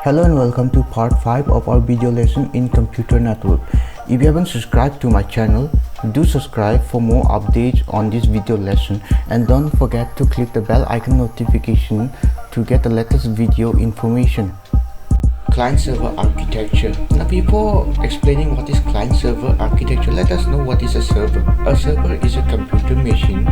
Hello and welcome to part 5 of our video lesson in computer network. If you haven't subscribed to my channel, do subscribe for more updates on this video lesson, and don't forget to click the bell icon notification to get the latest video information. Client-server architecture. Now, before explaining what is client-server architecture, let us know what is a server. A server is a computer machine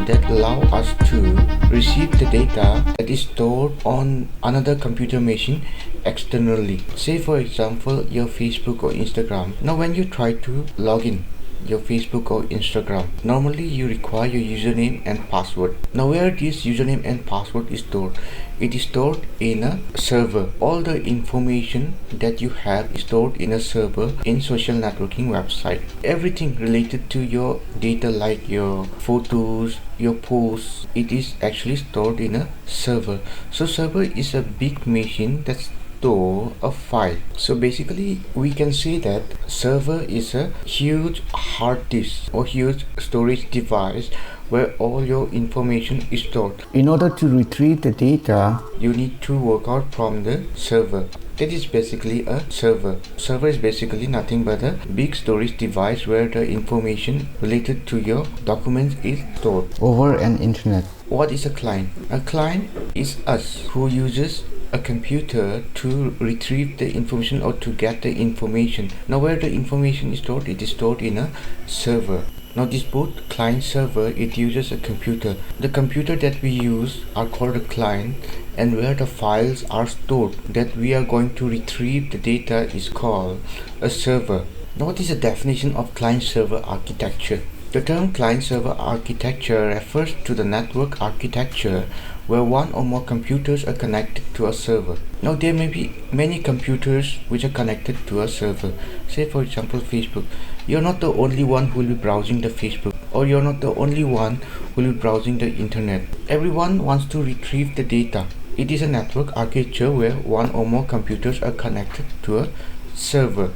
that allows us to receive the data that is stored on another computer machine externally. Say for example your Facebook or Instagram. Now when you try to log in your Facebook or Instagram, normally you require your username and password. Now where this username and password is stored? It is stored in a server. All the information that you have is stored in a server in social networking website. Everything related to your data, like your photos, your posts, it is actually stored in a server. So server is a big machine that's store a file. So basically we can say that server is a huge hard disk or huge storage device where all your information is stored. In order to retrieve the data, you need to work out from the server. That is basically a server. Server is basically nothing but a big storage device where the information related to your documents is stored over an internet. What is a client? A client is us who uses a computer to retrieve the information or to get the information. Now where the information is stored, it is stored in a server. Now this both client server, it uses a computer. The computer that we use are called a client, and where the files are stored that we are going to retrieve the data is called a server. Now what is the definition of client server architecture? The term client-server architecture refers to the network architecture where one or more computers are connected to a server. Now there may be many computers which are connected to a server. Say for example Facebook. You're not the only one who will be browsing the Facebook, or you're not the only one who will be browsing the internet. Everyone wants to retrieve the data. It is a network architecture where one or more computers are connected to a server.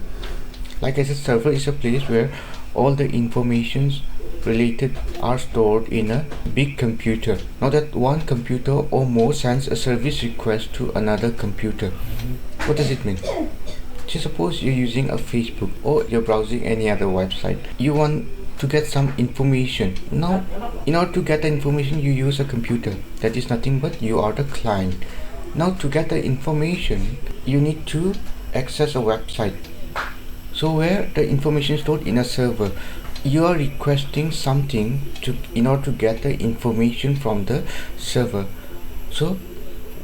Like I said, server is a place where all the informations related are stored in a big computer. Now that one computer or more sends a service request to another computer. What does it mean? So suppose you're using a Facebook or you're browsing any other website. You want to get some information. Now in order to get the information, you use a computer. That is nothing but you are the client. Now to get the information, you need to access a website. So where the information is stored in a server, you are requesting something in order to get the information from the server. So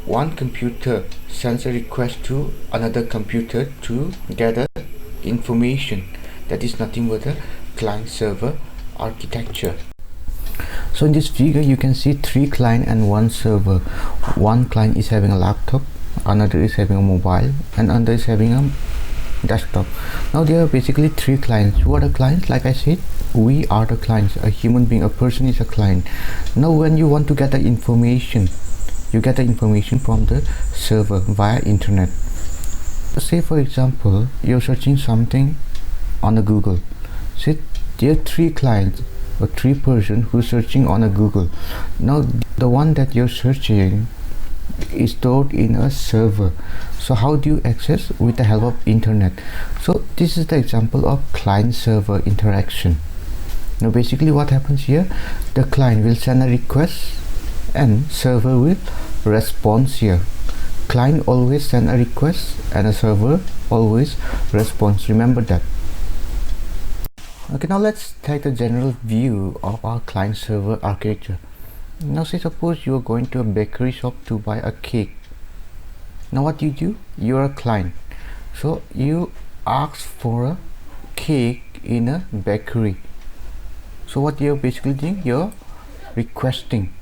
one computer sends a request to another computer to gather information. That is nothing but a client-server architecture. So in this figure you can see 3 clients and 1 server. One client is having a laptop, another is having a mobile, and another is having a desktop. Now there are basically 3 clients. Who are the clients? Like I said, we are the clients. A human being, a person is a client. Now when you want to get the information, you get the information from the server via internet. Say for example you're searching something on a Google. Say there are 3 clients or 3 persons who are searching on a Google. Now the one that you're searching is stored in a server. So how do you access? With the help of internet. So this is the example of client-server interaction. Now basically what happens here, the client will send a request and server will respond here. Client always send a request and a server always responds. Remember that. Okay, now let's take a general view of our client-server architecture. Now say suppose you are going to a bakery shop to buy a cake. Now what do? You are a client, so you ask for a cake in a bakery. So what you're basically doing, you're requesting.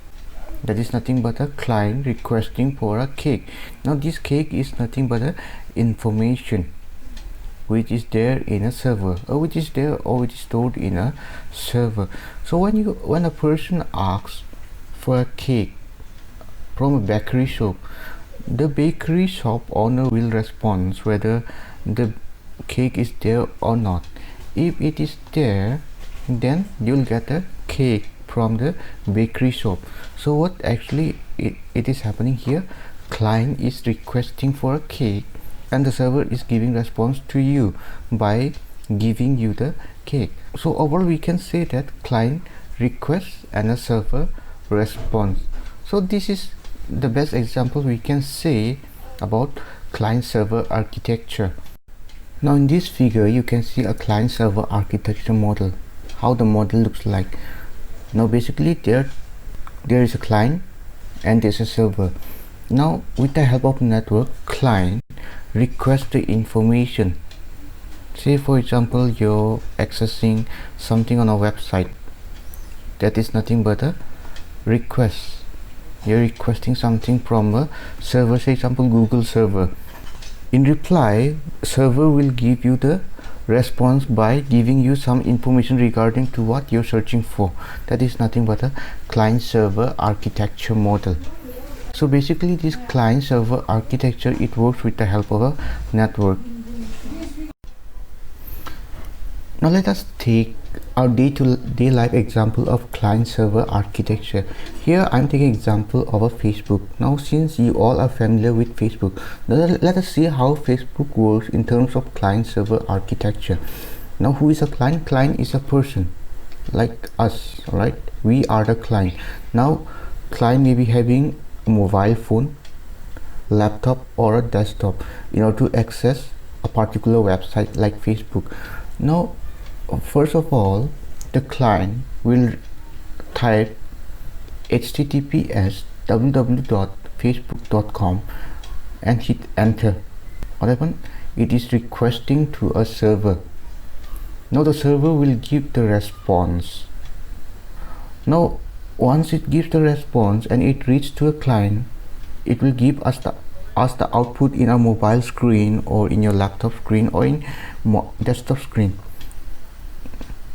That is nothing but a client requesting for a cake. Now this cake is nothing but a information which is there in a server, or which is stored in a server. So when a person asks for a cake from a bakery shop, the bakery shop owner will respond whether the cake is there or not. If it is there, then you'll get a cake from the bakery shop. So what actually it is happening here, client is requesting for a cake and the server is giving response to you by giving you the cake. So overall we can say that client requests and a server response. So this is the best example we can say about client-server architecture. Now in this figure you can see a client-server architecture model, how the model looks like. Now basically there is a client and there's a server. Now with the help of network, client requests the information. Say for example you're accessing something on a website, that is nothing but a request. You're requesting something from a server, say example Google server. In reply, server will give you the response by giving you some information regarding to what you're searching for. That is nothing but a client-server architecture model. So basically this client-server architecture, it works with the help of a network. Now let us take our day-to-day life example of client-server architecture. Here I'm taking example of a Facebook. Now since you all are familiar with Facebook, let us see how Facebook works in terms of client-server architecture. Now who is a client? Client is a person like us, right? We are the client. Now client may be having a mobile phone, laptop or a desktop in order to access a particular website like Facebook. Now first of all, the client will type https://www.facebook.com and hit enter. What happened? It is requesting to a server. Now the server will give the response. Now once it gives the response and it reaches to a client, it will give us the output in a mobile screen or in your laptop screen or in desktop screen.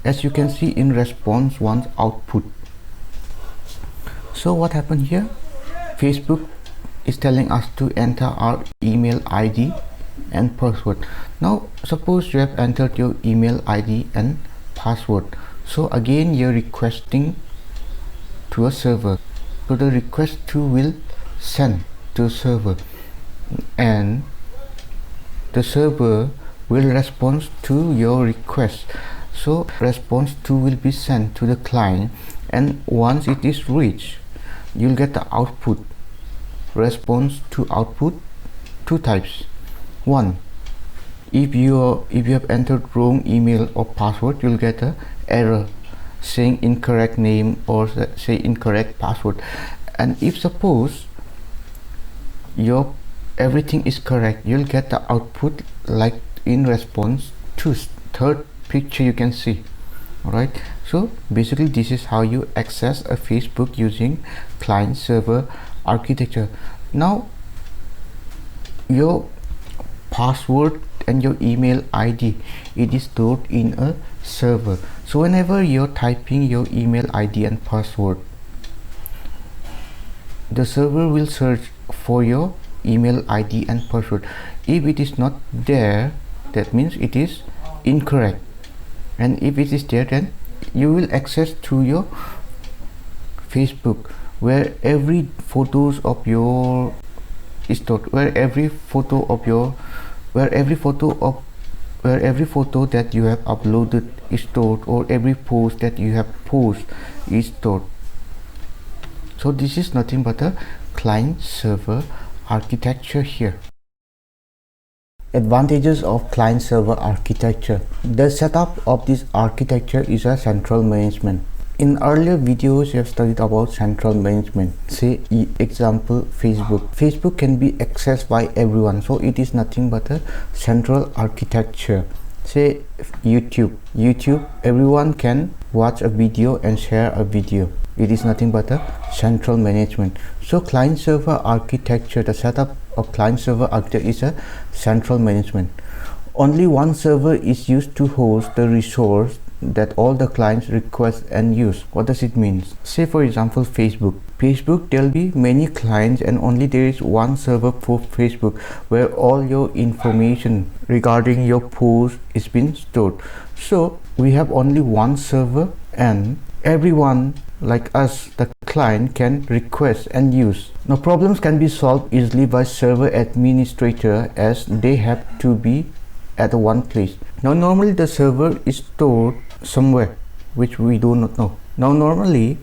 As you can see in response one's output. So what happened here? Facebook is telling us to enter our email ID and password. Now suppose you have entered your email ID and password. So again you're requesting to a server. So the request to will send to a server and the server will respond to your request. So response 2 will be sent to the client, and once it is reached, you'll get the output. Response to output, two types. One, if you have entered wrong email or password, you'll get a error saying incorrect name or say incorrect password. And if suppose your everything is correct, you'll get the output like in response to third picture you can see. Alright, so basically this is how you access a Facebook using client-server architecture. Now your password and your email ID, it is stored in a server. So whenever you're typing your email ID and password, the server will search for your email ID and password. If it is not there, that means it is incorrect, and if it is there, then you will access to your Facebook where every photos of your is stored, where every photo that you have uploaded is stored, or every post that you have posted is stored. So this is nothing but a client-server architecture here. Advantages of client-server architecture. The setup of this architecture is a central management. In earlier videos, you have studied about central management. Say example Facebook. Facebook can be accessed by everyone, so it is nothing but a central architecture. Say YouTube, everyone can watch a video and share a video. It is nothing but a central management. So client-server architecture, the setup of client-server architecture is a central management. Only one server is used to host the resource that all the clients request and use. What does it mean? Say for example Facebook, there will be many clients and only there is one server for Facebook where all your information regarding your post is being stored. So we have only one server and everyone like us, the client, can request and use. Now problems can be solved easily by server administrator as they have to be at one place. Now normally the server is stored somewhere which we do not know. Now normally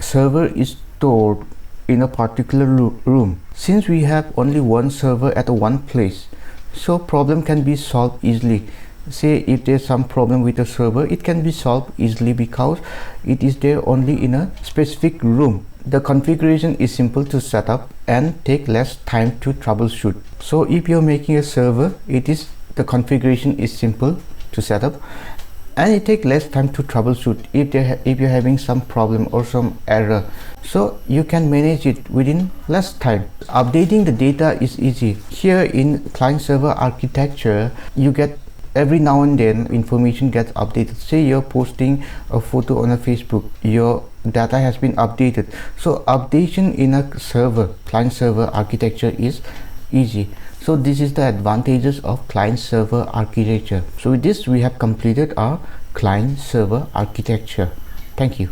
server is stored in a particular room. Since we have only one server at one place, so problem can be solved easily. Say if there's some problem with the server, it can be solved easily because it is there only in a specific room. The configuration is simple to set up and take less time to troubleshoot. So if you're making a server, the configuration is simple to set up and it takes less time to troubleshoot if you're having some problem or some error, so you can manage it within less time. Updating the data is easy. Here in client-server architecture, you get every now and then information gets updated. Say you're posting a photo on a Facebook, your data has been updated, so updation in a client-server architecture is easy. So this is the advantages of client-server architecture. So with this we have completed our client-server architecture. Thank you.